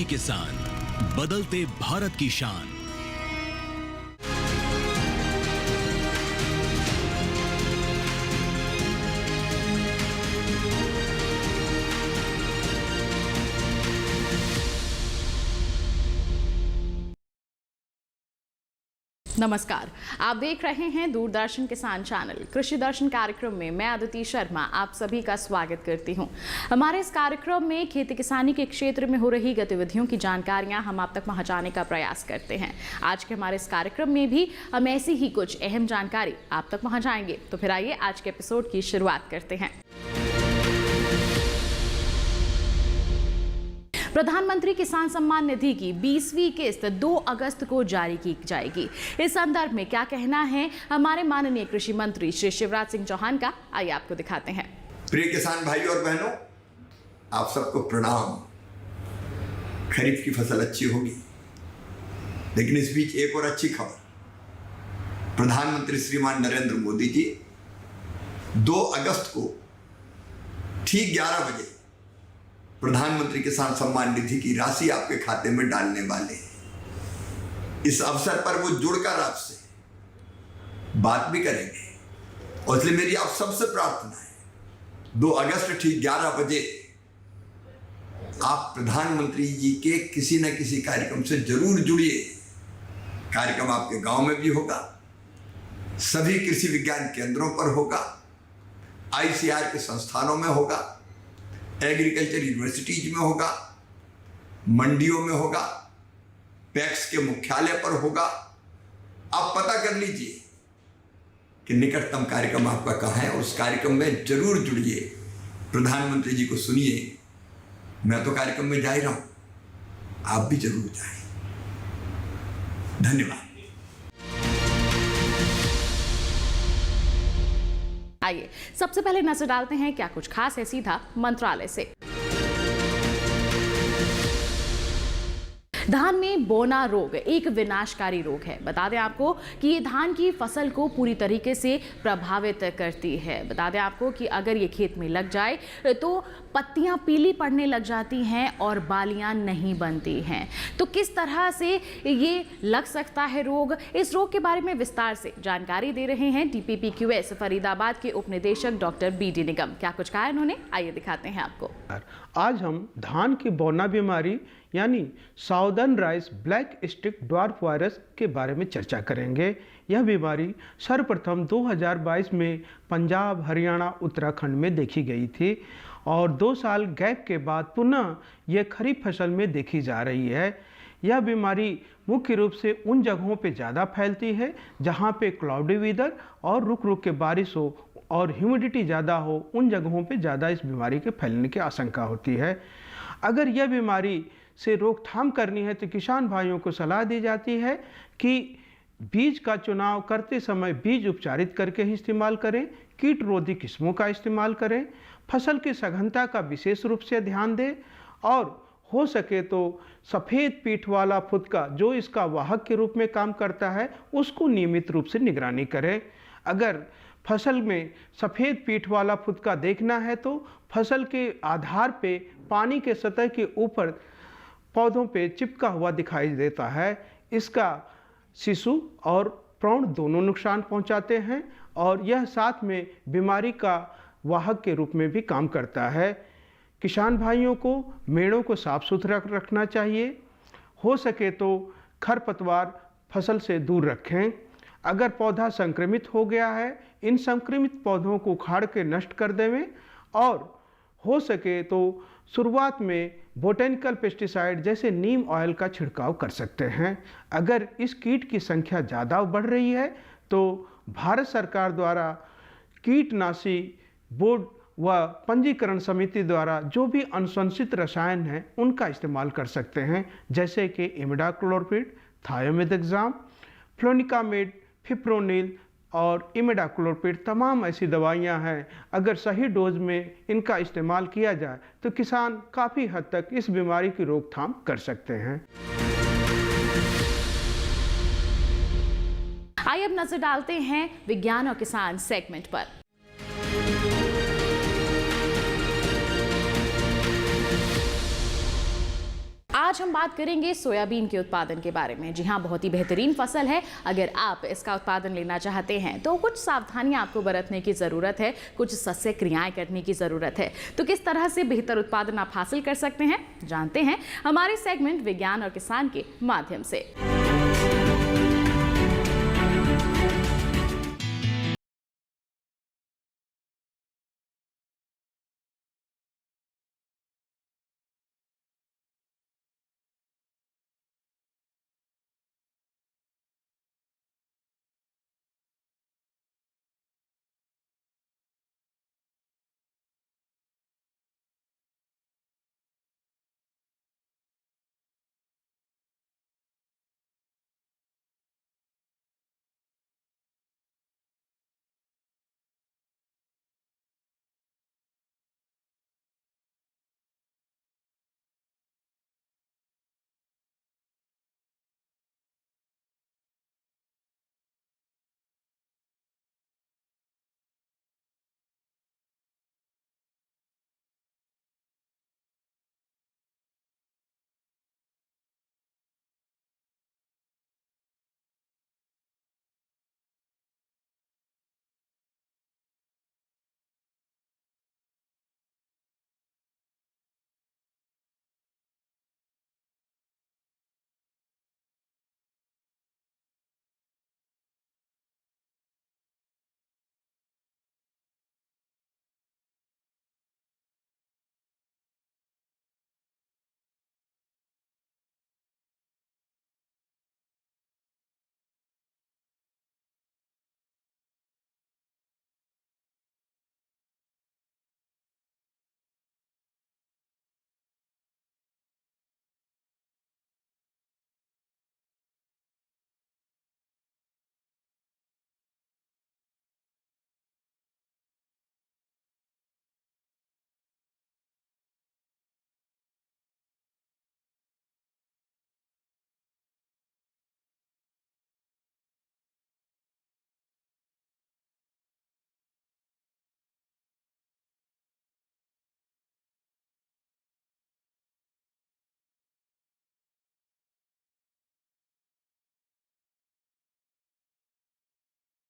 किसान, बदलते भारत की शान। नमस्कार, आप देख रहे हैं दूरदर्शन किसान चैनल। कृषि दर्शन कार्यक्रम में मैं अदिति शर्मा आप सभी का स्वागत करती हूं। हमारे इस कार्यक्रम में खेती किसानी के क्षेत्र में हो रही गतिविधियों की जानकारियां हम आप तक पहुंचाने का प्रयास करते हैं। आज के हमारे इस कार्यक्रम में भी हम ऐसी ही कुछ अहम जानकारी आप तक पहुंचाएंगे। तो फिर आइए आज के एपिसोड की शुरुआत करते हैं। प्रधानमंत्री किसान सम्मान निधि की 20वीं किस्त 2 अगस्त को जारी की जाएगी। इस संदर्भ में क्या कहना है हमारे माननीय कृषि मंत्री श्री शिवराज सिंह चौहान का, आइए आपको दिखाते हैं। प्रिय किसान भाइयों और बहनों, आप सबको प्रणाम। खरीफ की फसल अच्छी होगी, लेकिन इस बीच एक और अच्छी खबर। प्रधानमंत्री श्रीमान नरेंद्र मोदी जी 2 अगस्त को ठीक 11 बजे प्रधानमंत्री किसान सम्मान निधि की राशि आपके खाते में डालने वाले हैं। इस अवसर पर वो जुड़कर आपसे बात भी करेंगे और इसलिए मेरी आप सबसे प्रार्थना है 2 अगस्त ठीक 11 बजे आप प्रधानमंत्री जी के किसी न किसी कार्यक्रम से जरूर जुड़िए। कार्यक्रम आपके गांव में भी होगा, सभी कृषि विज्ञान केंद्रों पर होगा, ICAR के संस्थानों में होगा, एग्रीकल्चर यूनिवर्सिटीज में होगा, मंडियों में होगा, पैक्स के मुख्यालय पर होगा। आप पता कर लीजिए कि निकटतम कार्यक्रम आपका कहाँ है और उस कार्यक्रम में जरूर जुड़िए, प्रधानमंत्री जी को सुनिए। मैं तो कार्यक्रम में जा ही रहा हूं, आप भी जरूर जाएं। धन्यवाद। आइए सबसे पहले नजर डालते हैं क्या कुछ खास है सीधा मंत्रालय से। धान में बौना रोग एक विनाशकारी रोग है। बता दें आपको कि ये धान की फसल को पूरी तरीके से प्रभावित करती है। बता दें आपको कि अगर ये खेत में लग जाए तो पत्तियां पीली पड़ने लग जाती हैं और बालियां नहीं बनती हैं। तो किस तरह से ये लग सकता है रोग, इस रोग के बारे में विस्तार से जानकारी दे रहे हैं DPPQS फरीदाबाद के उप निदेशक डॉक्टर BD निगम। क्या कुछ कहा इन्होंने, आइए दिखाते हैं आपको। आज हम धान की बौना बीमारी यानी southern rice black stick dwarf virus के बारे में चर्चा करेंगे। यह बीमारी सर्वप्रथम 2022 में पंजाब, हरियाणा, उत्तराखंड में देखी गई थी और 2 साल गैप के बाद पुनः यह खरीफ फसल में देखी जा रही है। यह बीमारी मुख्य रूप से उन जगहों पे ज़्यादा फैलती है जहाँ पे क्लाउडी वेदर और रुक रुक के बारिश हो और ह्यूमिडिटी ज़्यादा हो। उन जगहों पे ज़्यादा इस बीमारी के फैलने की आशंका होती है। अगर यह बीमारी से रोकथाम करनी है तो किसान भाइयों को सलाह दी जाती है कि बीज का चुनाव करते समय बीज उपचारित करके ही इस्तेमाल करें, कीट रोधी किस्मों का इस्तेमाल करें, फसल की सघनता का विशेष रूप से ध्यान दें और हो सके तो सफ़ेद पीठ वाला फुदका जो इसका वाहक के रूप में काम करता है उसको नियमित रूप से निगरानी करें। अगर फसल में सफ़ेद पीठ वाला फुदका देखना है तो फसल के आधार पे पानी के सतह के ऊपर पौधों पे चिपका हुआ दिखाई देता है। इसका शिशु और प्रौढ़ दोनों नुकसान पहुंचाते हैं और यह साथ में बीमारी का वाहक के रूप में भी काम करता है। किसान भाइयों को मेड़ों को साफ सुथरा रखना चाहिए। हो सके तो खरपतवार फसल से दूर रखें। अगर पौधा संक्रमित हो गया है, इन संक्रमित पौधों को उखाड़ के नष्ट कर देवें और हो सके तो शुरुआत में बोटेनिकल पेस्टिसाइड जैसे नीम ऑयल का छिड़काव कर सकते हैं। अगर इस कीट की संख्या ज़्यादा बढ़ रही है तो भारत सरकार द्वारा कीटनाशी बोर्ड व पंजीकरण समिति द्वारा जो भी अनुशंसित रसायन हैं उनका इस्तेमाल कर सकते हैं, जैसे कि इमिडाक्लोरपिड, थायोमेथाक्साम, फ्लोनिकामेड, फिप्रोनिल और इमिडाक्लोरपिड। तमाम ऐसी दवाइयां हैं, अगर सही डोज में इनका इस्तेमाल किया जाए तो किसान काफ़ी हद तक इस बीमारी की रोकथाम कर सकते हैं। आइए अब नजर डालते हैं विज्ञान और किसान सेगमेंट पर। आज आज हम बात करेंगे सोयाबीन के उत्पादन के बारे में। जी हाँ, बहुत ही बेहतरीन फसल है। अगर आप इसका उत्पादन लेना चाहते हैं तो कुछ सावधानियां आपको बरतने की ज़रूरत है, कुछ सस्य क्रियाएं करने की ज़रूरत है। तो किस तरह से बेहतर उत्पादन आप हासिल कर सकते हैं, जानते हैं हमारे सेगमेंट विज्ञान और किसान के माध्यम से।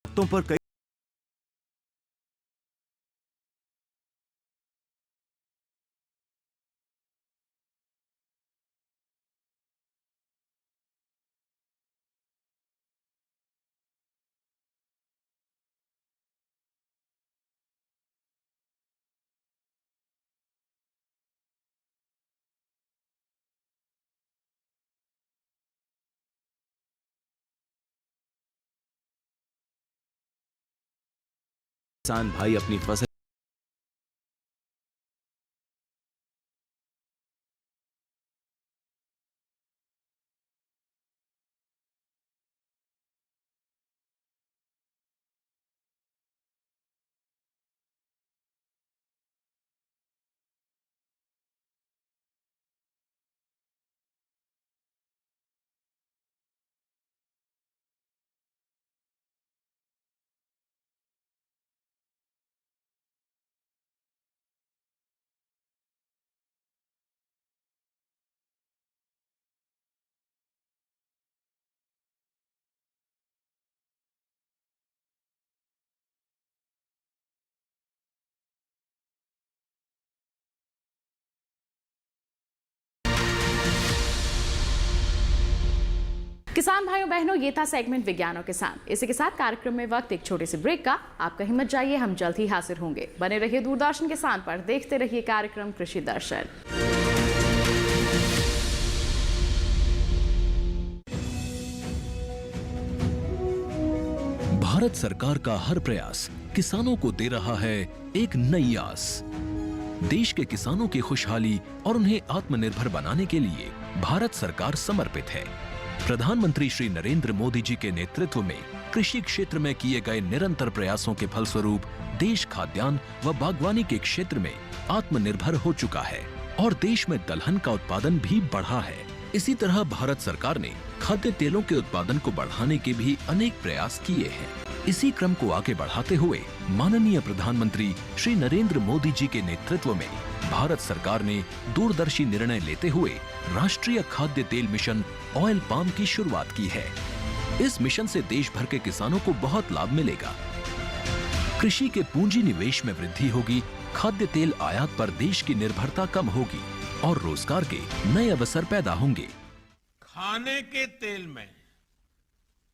पर कई किसान भाई अपनी फसल किसान भाइयों बहनों, ये था सेगमेंट विज्ञान और किसान। इसी के साथ कार्यक्रम में वक्त एक छोटे से ब्रेक का। आप कहीं मत जाइए, हम जल्द ही हाजिर होंगे। बने रहिए दूरदर्शन किसान पर, देखते रहिए कार्यक्रम कृषि दर्शन। भारत सरकार का हर प्रयास किसानों को दे रहा है एक नई आस। देश के किसानों की खुशहाली और उन्हें आत्मनिर्भर बनाने के लिए भारत सरकार समर्पित है। प्रधानमंत्री श्री नरेंद्र मोदी जी के नेतृत्व में कृषि क्षेत्र में किए गए निरंतर प्रयासों के फलस्वरूप देश खाद्यान्न व बागवानी के क्षेत्र में आत्मनिर्भर हो चुका है और देश में दलहन का उत्पादन भी बढ़ा है। इसी तरह भारत सरकार ने खाद्य तेलों के उत्पादन को बढ़ाने के भी अनेक प्रयास किए हैं। इसी क्रम को आगे बढ़ाते हुए माननीय प्रधानमंत्री श्री नरेंद्र मोदी जी के नेतृत्व में भारत सरकार ने दूरदर्शी निर्णय लेते हुए राष्ट्रीय खाद्य तेल मिशन ऑयल पाम की शुरुआत की है। इस मिशन से देश भर के किसानों को बहुत लाभ मिलेगा। कृषि के पूंजी निवेश में वृद्धि होगी, खाद्य तेल आयात पर देश की निर्भरता कम होगी और रोजगार के नए अवसर पैदा होंगे। खाने के तेल में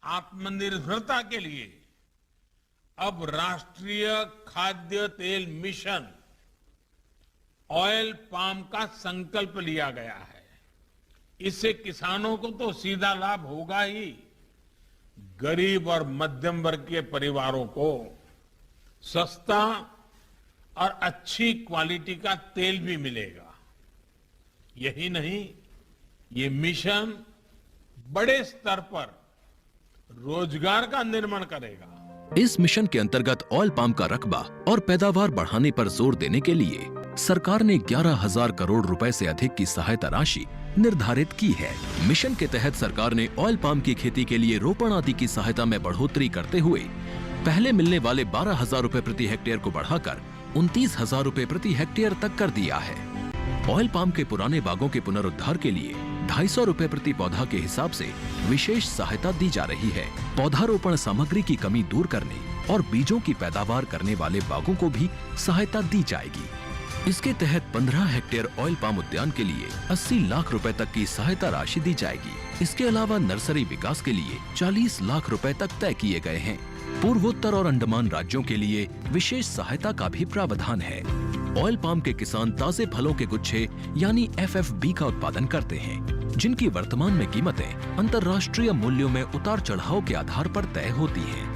आत्मनिर्भरता के लिए अब राष्ट्रीय खाद्य तेल मिशन ऑयल पाम का संकल्प लिया गया है। इससे किसानों को तो सीधा लाभ होगा ही, गरीब और मध्यम वर्ग के परिवारों को सस्ता और अच्छी क्वालिटी का तेल भी मिलेगा। यही नहीं, ये मिशन बड़े स्तर पर रोजगार का निर्माण करेगा। इस मिशन के अंतर्गत ऑयल पाम का रकबा और पैदावार बढ़ाने पर जोर देने के लिए सरकार ने 11,000 करोड़ रुपए से अधिक की सहायता राशि निर्धारित की है। मिशन के तहत सरकार ने ऑयल पाम की खेती के लिए रोपण आदि की सहायता में बढ़ोतरी करते हुए पहले मिलने वाले 12,000 रुपए प्रति हेक्टेयर को बढ़ाकर 29,000 रुपए प्रति हेक्टेयर तक कर दिया है। ऑयल पाम के पुराने बागों के पुनरुद्धार के लिए 250 रुपए प्रति पौधा के हिसाब से विशेष सहायता दी जा रही है। पौधारोपण सामग्री की कमी दूर करने और बीजों की पैदावार करने वाले बागों को भी सहायता दी जाएगी। इसके तहत 15 हेक्टेयर ऑयल पाम उद्यान के लिए 80 लाख रुपए तक की सहायता राशि दी जाएगी। इसके अलावा नर्सरी विकास के लिए 40 लाख रुपए तक तय किए गए हैं। पूर्वोत्तर और अंडमान राज्यों के लिए विशेष सहायता का भी प्रावधान है। ऑयल पाम के किसान ताजे फलों के गुच्छे यानी FFB का उत्पादन करते हैं, जिनकी वर्तमान में कीमतें अंतर्राष्ट्रीय मूल्यों में उतार चढ़ाव के आधार पर तय होती हैं।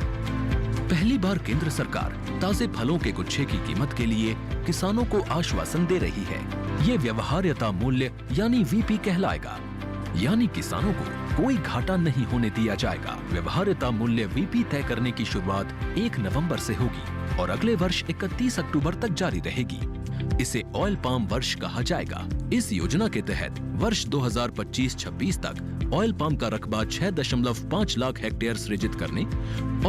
पहली बार केंद्र सरकार ताजे फलों के गुच्छे की कीमत के लिए किसानों को आश्वासन दे रही है। ये व्यवहार्यता मूल्य यानी VP कहलाएगा, यानी किसानों को कोई घाटा नहीं होने दिया जाएगा। व्यवहार्यता मूल्य VP तय करने की शुरुआत 1 नवंबर से होगी और अगले वर्ष 31 अक्टूबर तक जारी रहेगी। इसे ऑयल पाम वर्ष कहा जाएगा। इस योजना के तहत वर्ष 2025-26 तक ऑयल पाम का रकबा 6.5 लाख हेक्टेयर सृजित करने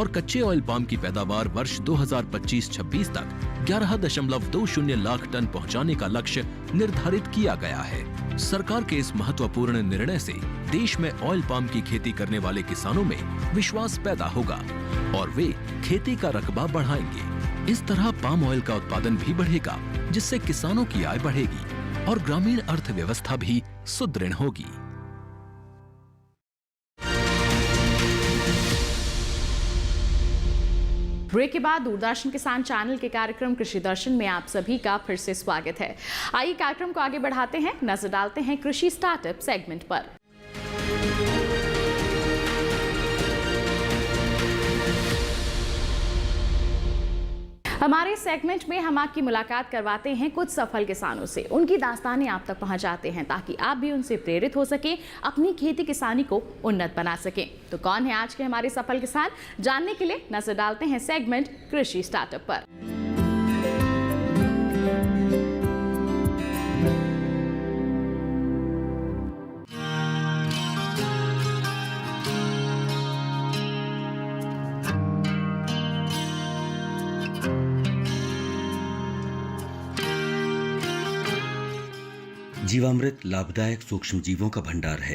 और कच्चे ऑयल पाम की पैदावार वर्ष 2025-26 तक 11.20 लाख टन पहुंचाने का लक्ष्य निर्धारित किया गया है। सरकार के इस महत्वपूर्ण निर्णय से देश में ऑयल पाम की खेती करने वाले किसानों में विश्वास पैदा होगा और वे खेती का रकबा बढ़ाएंगे। इस तरह पाम ऑयल का उत्पादन भी बढ़ेगा, जिससे किसानों की आय बढ़ेगी और ग्रामीण अर्थव्यवस्था भी सुदृढ़ होगी। ब्रेक के बाद दूरदर्शन किसान चैनल के कार्यक्रम कृषि दर्शन में आप सभी का फिर से स्वागत है। आइए कार्यक्रम को आगे बढ़ाते हैं, नजर डालते हैं कृषि स्टार्टअप सेगमेंट पर। हमारे सेगमेंट में हम आपकी मुलाकात करवाते हैं कुछ सफल किसानों से, उनकी दास्तानें आप तक पहुंचाते हैं ताकि आप भी उनसे प्रेरित हो सके, अपनी खेती किसानी को उन्नत बना सकें। तो कौन है आज के हमारे सफल किसान, जानने के लिए नजर डालते हैं सेगमेंट कृषि स्टार्टअप पर। जीवामृत लाभदायक सूक्ष्म जीवों का भंडार है।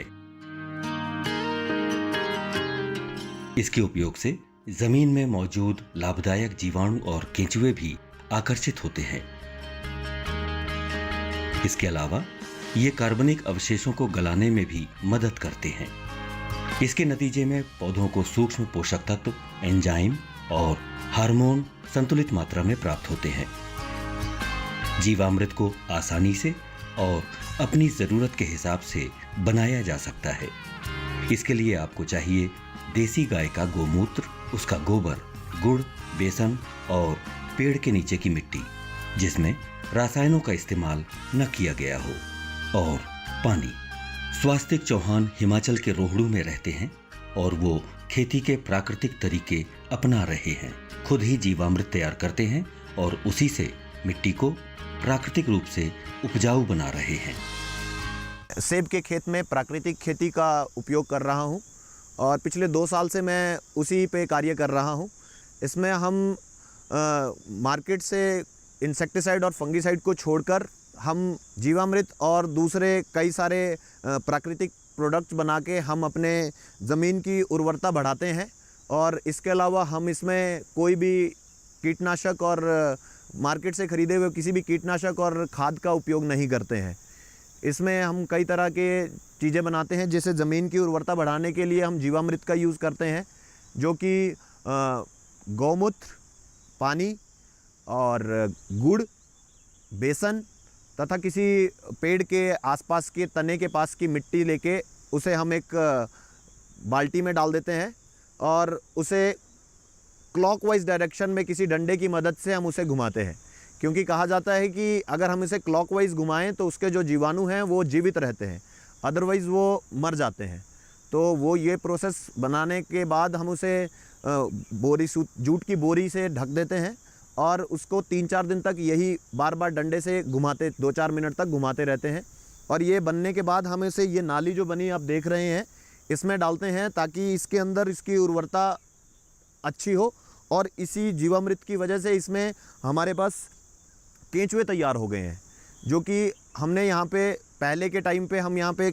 इसके उपयोग से जमीन में मौजूद लाभदायक जीवाणु और केंचुए भी आकर्षित होते हैं। इसके अलावा ये कार्बनिक अवशेषों को गलाने में भी मदद करते हैं। इसके नतीजे में पौधों को सूक्ष्म पोषक तत्व, एंजाइम और हार्मोन संतुलित मात्रा में प्राप्त होते हैं। जीवामृत को आसानी से और अपनी जरूरत के हिसाब से बनाया जा सकता है। इसके लिए आपको चाहिए देसी गाय का गोमूत्र, उसका गोबर, गुड़, बेसन और पेड़ के नीचे की मिट्टी जिसमें रासायनों का इस्तेमाल न किया गया हो, और पानी। स्वास्तिक चौहान हिमाचल के रोहड़ू में रहते हैं और वो खेती के प्राकृतिक तरीके अपना रहे हैं। खुद ही जीवामृत तैयार करते हैं और उसी से मिट्टी को प्राकृतिक रूप से उपजाऊ बना रहे हैं। सेब के खेत में प्राकृतिक खेती का उपयोग कर रहा हूं और पिछले 2 साल से मैं उसी पे कार्य कर रहा हूं। इसमें हम मार्केट से इंसेक्टिसाइड और फंगिसाइड को छोड़कर हम जीवामृत और दूसरे कई सारे प्राकृतिक प्रोडक्ट्स बना के हम अपने ज़मीन की उर्वरता बढ़ाते हैं। और इसके अलावा हम इसमें कोई भी कीटनाशक और मार्केट से ख़रीदे हुए किसी भी कीटनाशक और खाद का उपयोग नहीं करते हैं। इसमें हम कई तरह के चीज़ें बनाते हैं, जैसे ज़मीन की उर्वरता बढ़ाने के लिए हम जीवामृत का यूज़ करते हैं, जो कि गौमूत्र, पानी और गुड़, बेसन तथा किसी पेड़ के आसपास के तने के पास की मिट्टी लेके उसे हम एक बाल्टी में डाल देते हैं और उसे क्लॉकवाइज डायरेक्शन में किसी डंडे की मदद से हम उसे घुमाते हैं, क्योंकि कहा जाता है कि अगर हम इसे क्लॉकवाइज घुमाएं तो उसके जो जीवाणु हैं वो जीवित रहते हैं, अदरवाइज़ वो मर जाते हैं। तो वो ये प्रोसेस बनाने के बाद हम उसे जूट की बोरी से ढक देते हैं और उसको 3-4 दिन तक यही बार बार डंडे से घुमाते 2-4 मिनट तक घुमाते रहते हैं। और ये बनने के बाद हम इसे ये नाली जो बनी आप देख रहे हैं इसमें डालते हैं, ताकि इसके अंदर इसकी उर्वरता अच्छी हो। और इसी जीवामृत की वजह से इसमें हमारे पास केंचुए तैयार हो गए हैं, जो कि हमने यहाँ पे पहले के टाइम पे हम यहाँ पे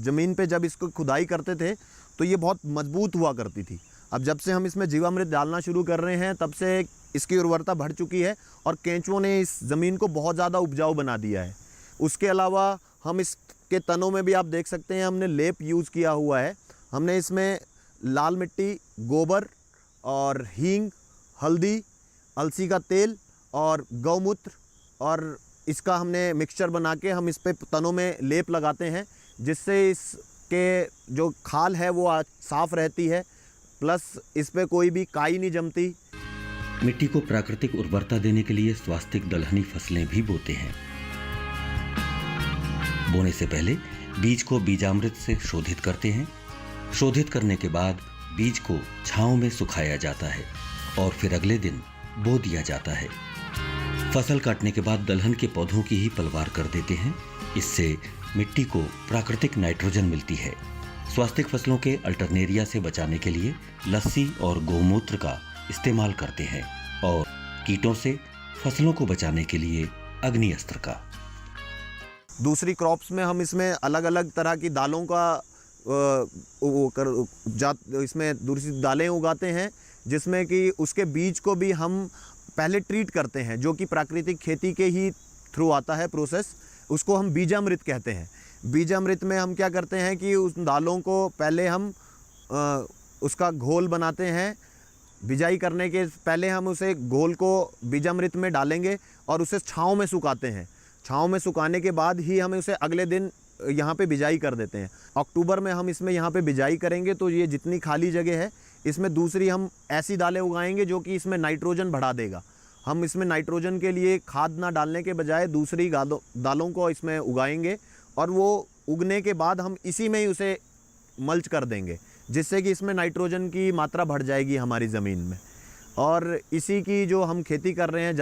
ज़मीन पे जब इसको खुदाई करते थे तो ये बहुत मजबूत हुआ करती थी। अब जब से हम इसमें जीवामृत डालना शुरू कर रहे हैं तब से इसकी उर्वरता बढ़ चुकी है और केंचुओं ने इस ज़मीन को बहुत ज़्यादा उपजाऊ बना दिया है। उसके अलावा हम इसके तनों में भी आप देख सकते हैं हमने लेप यूज़ किया हुआ है। हमने इसमें लाल मिट्टी, गोबर और हींग, हल्दी, अलसी का तेल और गौमूत्र और इसका हमने मिक्सचर बना के हम इस पे तनों में लेप लगाते हैं, जिससे इसके जो खाल है वो साफ़ रहती है, प्लस इस पे कोई भी काई नहीं जमती। मिट्टी को प्राकृतिक उर्वरता देने के लिए स्वास्तिक दलहनी फसलें भी बोते हैं। बोने से पहले बीज को बीजामृत से शोधित करते हैं। शोधित करने के बाद बीज को छांव में सुखाया जाता है और फिर अगले दिन बो दिया जाता है। फसल काटने के बाद दलहन के पौधों की ही पलवार कर देते हैं। इससे मिट्टी को प्राकृतिक नाइट्रोजन मिलती है। स्वास्तिक फसलों के अल्टरनेरिया से बचाने के लिए लस्सी और गौमूत्र का इस्तेमाल करते हैं और कीटों से फसलों को बचाने के लिए अग्नि अस्त्र का। दूसरी क्रॉप्स में हम इसमें अलग अलग तरह की दालों का इसमें दूसरी दालें उगाते हैं, जिसमें कि उसके बीज को भी हम पहले ट्रीट करते हैं, जो कि प्राकृतिक खेती के ही थ्रू आता है प्रोसेस। उसको हम बीजामृत कहते हैं। बीजामृत में हम क्या करते हैं कि उस दालों को पहले हम उसका घोल बनाते हैं। बिजाई करने के पहले हम उसे घोल को बीजामृत में डालेंगे और उसे छांव में सुखाते हैं। छांव में सुखाने के बाद ही हम उसे अगले दिन यहाँ पे बिजाई कर देते हैं। अक्टूबर में हम इसमें यहाँ पे बिजाई करेंगे तो ये जितनी खाली जगह है इसमें दूसरी हम ऐसी दालें उगाएंगे जो कि इसमें नाइट्रोजन बढ़ा देगा। हम इसमें नाइट्रोजन के लिए खाद ना डालने के बजाय दूसरी दालों को इसमें उगाएंगे और वो उगने के बाद हम इसी में ही उसे मल्च कर देंगे, जिससे कि इसमें नाइट्रोजन की मात्रा बढ़ जाएगी हमारी ज़मीन में। और इसी की जो हम खेती कर रहे हैं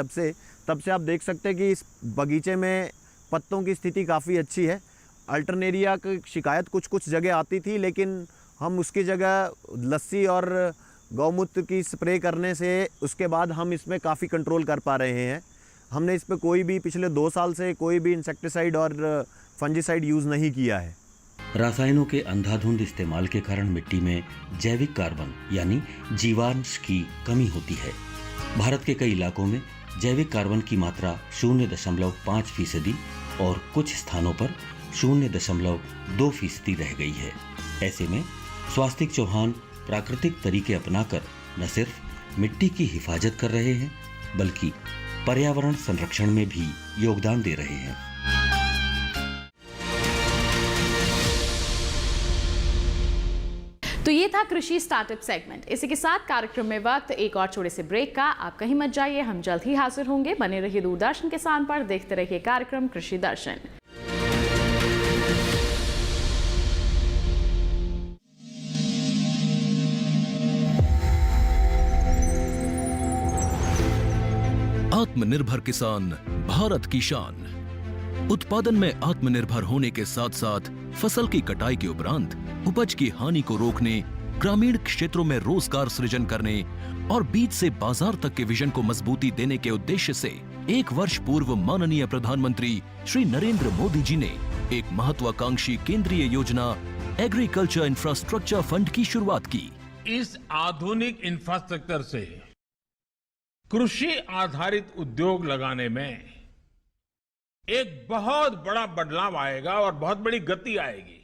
तब से आप देख सकते हैं कि इस बगीचे में पत्तों की स्थिति काफ़ी अच्छी है। अल्टरनेरिया की शिकायत कुछ जगह आती थी, लेकिन हम उसकी जगह लस्सी और गौमूत्र की स्प्रे करने से उसके बाद हम इसमें काफ़ी कंट्रोल कर पा रहे हैं। हमने इस पर कोई भी पिछले 2 साल से कोई भी इंसेक्टिसाइड और फंजीसाइड यूज़ नहीं किया है। रासायनों के अंधाधुंध इस्तेमाल के कारण मिट्टी में जैविक कार्बन यानी जीवांश की कमी होती है। भारत के कई इलाकों में जैविक कार्बन की मात्रा 0.5% और कुछ स्थानों पर 0.2% रह गई है। ऐसे में स्वास्तिक चौहान प्राकृतिक तरीके अपनाकर न सिर्फ मिट्टी की हिफाजत कर रहे हैं, बल्कि पर्यावरण संरक्षण में भी योगदान दे रहे हैं। तो ये था कृषि स्टार्टअप सेगमेंट। इसी के साथ कार्यक्रम में वक्त एक और छोटे से ब्रेक का। आप कहीं मत जाइए, हम जल्द ही हाजिर होंगे। बने रहिए दूरदर्शन किसान पर, देखते रहिए कार्यक्रम कृषि दर्शन। आत्मनिर्भर किसान भारत की शान। उत्पादन में आत्मनिर्भर होने के साथ साथ फसल की कटाई के उपरांत उपज की हानि को रोकने, ग्रामीण क्षेत्रों में रोजगार सृजन करने और बीज से बाजार तक के विजन को मजबूती देने के उद्देश्य से 1 वर्ष पूर्व माननीय प्रधानमंत्री श्री नरेंद्र मोदी जी ने एक महत्वाकांक्षी केंद्रीय योजना एग्रीकल्चर इंफ्रास्ट्रक्चर फंड की शुरुआत की। इस आधुनिक इंफ्रास्ट्रक्चर से कृषि आधारित उद्योग लगाने में एक बहुत बड़ा बदलाव आएगा और बहुत बड़ी गति आएगी।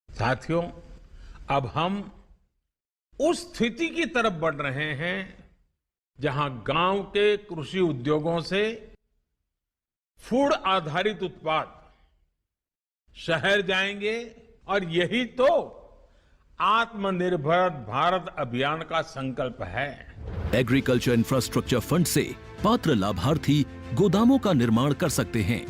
साथियों, अब हम उस स्थिति की तरफ बढ़ रहे हैं जहां गांव के कृषि उद्योगों से फूड आधारित उत्पाद शहर जाएंगे और यही तो आत्मनिर्भर भारत अभियान का संकल्प है। एग्रीकल्चर इंफ्रास्ट्रक्चर फंड से पात्र लाभार्थी गोदामों का निर्माण कर सकते हैं,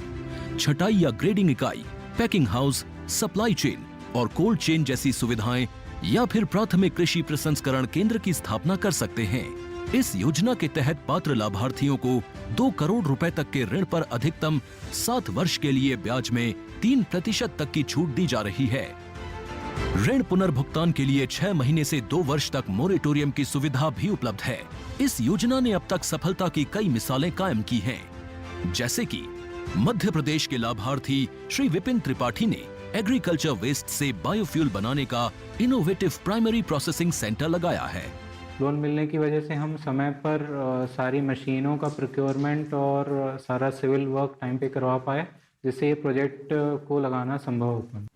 छटाई या ग्रेडिंग इकाई, पैकिंग हाउस, सप्लाई चेन और कोल्ड चेन जैसी सुविधाएं या फिर प्राथमिक कृषि प्रसंस्करण केंद्र की स्थापना कर सकते हैं। इस योजना के तहत पात्र लाभार्थियों को 2 करोड़ रुपए तक के ऋण पर अधिकतम 7 वर्ष के लिए ब्याज में 3% तक की छूट दी जा रही है। ऋण पुनर्भुगतान के लिए 6 महीने से 2 वर्ष तक मोरेटोरियम की सुविधा भी उपलब्ध है। इस योजना ने अब तक सफलता की कई मिसालें कायम की हैं, जैसे कि मध्य प्रदेश के लाभार्थी श्री विपिन त्रिपाठी ने एग्रीकल्चर वेस्ट से बायोफ्यूल बनाने का इनोवेटिव प्राइमरी प्रोसेसिंग सेंटर लगाया है। लोन मिलने की वजह से हम समय पर सारी मशीनों का प्रोक्योरमेंट और सारा सिविल वर्क टाइम पे करवा पाए, जिससे ये प्रोजेक्ट को लगाना संभव हो पाया।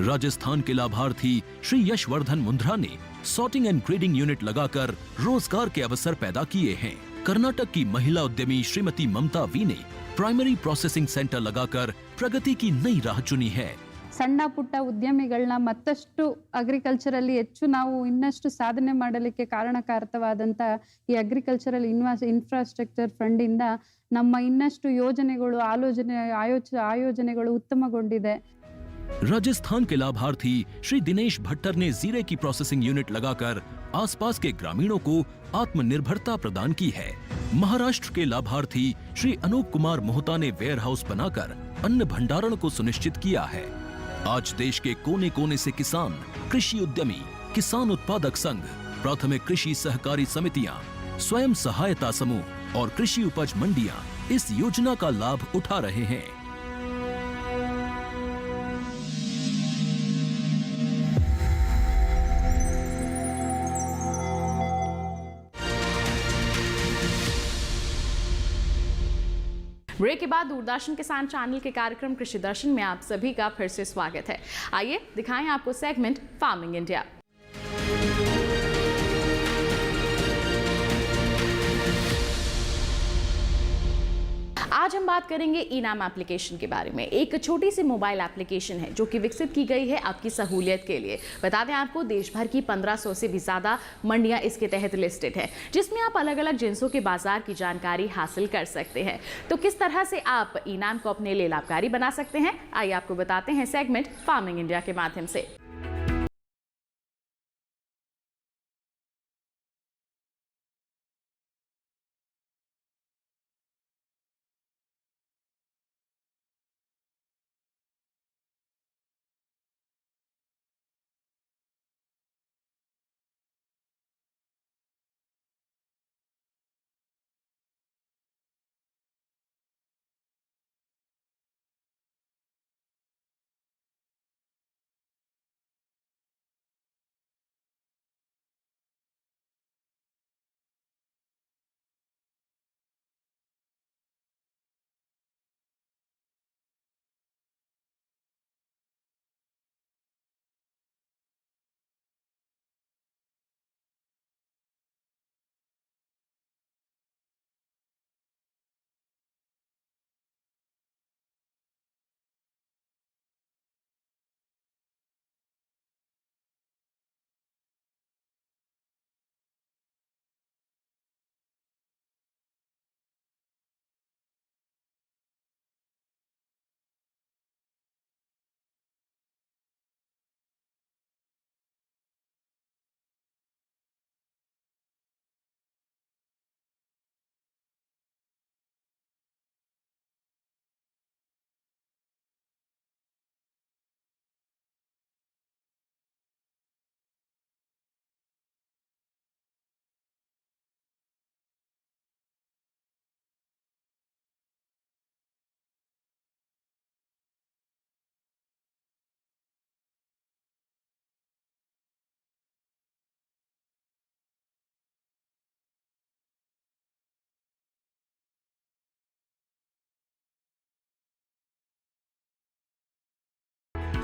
राजस्थान के लाभार्थी श्री यशवर्धन मुंद्रा ने सॉर्टिंग एंड ग्रेडिंग यूनिट लगाकर रोजगार के अवसर पैदा किए हैं। कर्नाटक की महिला उद्यमी श्रीमती ममता वी ने प्राइमरी प्रोसेसिंग सेंटर लगाकर प्रगति की नई राह चुनी है। ಸಣ್ಣ ಪುಟ್ಟ ಉದ್ಯಮಿಗಳನ್ನ ಮತ್ತಷ್ಟು ಅಗ್ರಿಕಲ್ಚರಲ್ಲಿ ಹೆಚ್ಚು ನಾವು ಇನ್ನಷ್ಟು ಸಾಧನೆ ಮಾಡಲಿಕ್ಕೆ ಕಾರಣಕಾರಕವಾದಂತ ಈ ಅಗ್ರಿಕಲ್ಚರಲ್ ಇನ್ಫ್ರಾಸ್ಟ್ರಕ್ಚರ್ ಫಂಡ್ ಇಂದ ನಮ್ಮ ಇನ್ನಷ್ಟು ಯೋಜನೆಗಳು ಆಯೋಜನೆಗಳು ಉತ್ತಮಗೊಂಡಿದೆ। राजस्थान के लाभार्थी श्री दिनेश भट्टर ने जीरे की प्रोसेसिंग यूनिट लगाकर आसपास के ग्रामीणों को आत्मनिर्भरता प्रदान की है। महाराष्ट्र के लाभार्थी श्री अनूप कुमार मोहता ने वेयर हाउस बनाकर अन्न भंडारण को सुनिश्चित किया है। आज देश के कोने कोने से किसान, कृषि उद्यमी, किसान उत्पादक संघ, प्राथमिक कृषि सहकारी समितियां, स्वयं सहायता समूह और कृषि उपज मंडियां इस योजना का लाभ उठा रहे हैं। ब्रेक के बाद दूरदर्शन किसान चैनल के कार्यक्रम कृषि दर्शन में आप सभी का फिर से स्वागत है। आइए दिखाएं आपको सेगमेंट फार्मिंग इंडिया। आज हम बात करेंगे इनाम एप्लीकेशन के बारे में। एक छोटी सी मोबाइल एप्लीकेशन है जो कि विकसित की गई है आपकी सहूलियत के लिए। बता दें आपको, देश भर की 1500 से भी ज़्यादा मंडियां इसके तहत लिस्टेड है, जिसमें आप अलग अलग जिन्सों के बाजार की जानकारी हासिल कर सकते हैं। तो किस तरह से आप इनाम को अपने लिए लाभकारी बना सकते हैं, आइए आपको बताते हैं सेगमेंट फार्मिंग इंडिया के माध्यम से।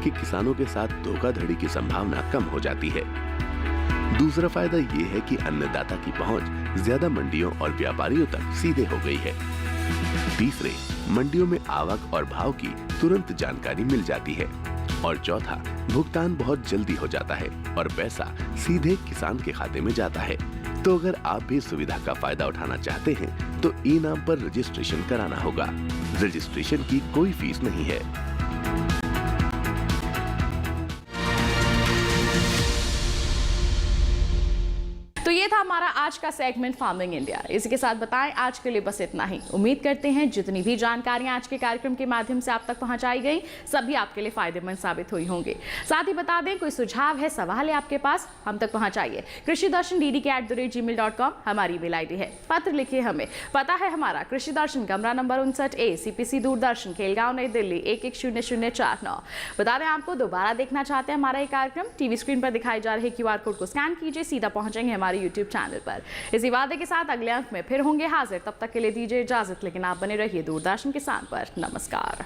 कि किसानों के साथ धोखाधड़ी की संभावना कम हो जाती है। दूसरा फायदा ये है कि अन्नदाता की पहुंच ज्यादा मंडियों और व्यापारियों तक सीधे हो गई है। तीसरे, मंडियों में आवक और भाव की तुरंत जानकारी मिल जाती है। और चौथा, भुगतान बहुत जल्दी हो जाता है और पैसा सीधे किसान के खाते में जाता है। तो अगर आप भी सुविधा का फायदा उठाना चाहते हैं तो ई-नाम पर रजिस्ट्रेशन कराना होगा। रजिस्ट्रेशन की कोई फीस नहीं है। तो ये था हमारा आज का सेगमेंट फार्मिंग इंडिया। इसी के साथ बताएं आज के लिए बस इतना ही। उम्मीद करते हैं जितनी भी जानकारियां आज के कार्यक्रम के माध्यम से आप तक पहुंचाई गई सभी आपके लिए फायदेमंद साबित हुई होंगी। साथ ही बता दें कोई सुझाव है, सवाल है आपके पास, हम तक पहुंचाइए। कृषि दर्शन dd@gmail.com हमारी ईमेल आईडी है। पत्र लिखिए हमें, पता है हमारा कृषि दर्शन, कमरा number 59A, CPC Doordarshan, Khelgaon, नई दिल्ली 110049। बता दें आपको दोबारा देखना चाहते हैं हमारा ये कार्यक्रम, टीवी स्क्रीन पर दिखाई जा रहे QR कोड को स्कैन कीजिए, सीधा पहुंचेंगे हमारे YouTube चैनल पर। इसी वादे के साथ अगले अंक में फिर होंगे हाजिर। तब तक के लिए दीजिए इजाजत, लेकिन आप बने रहिए दूरदर्शन किसान पर। नमस्कार।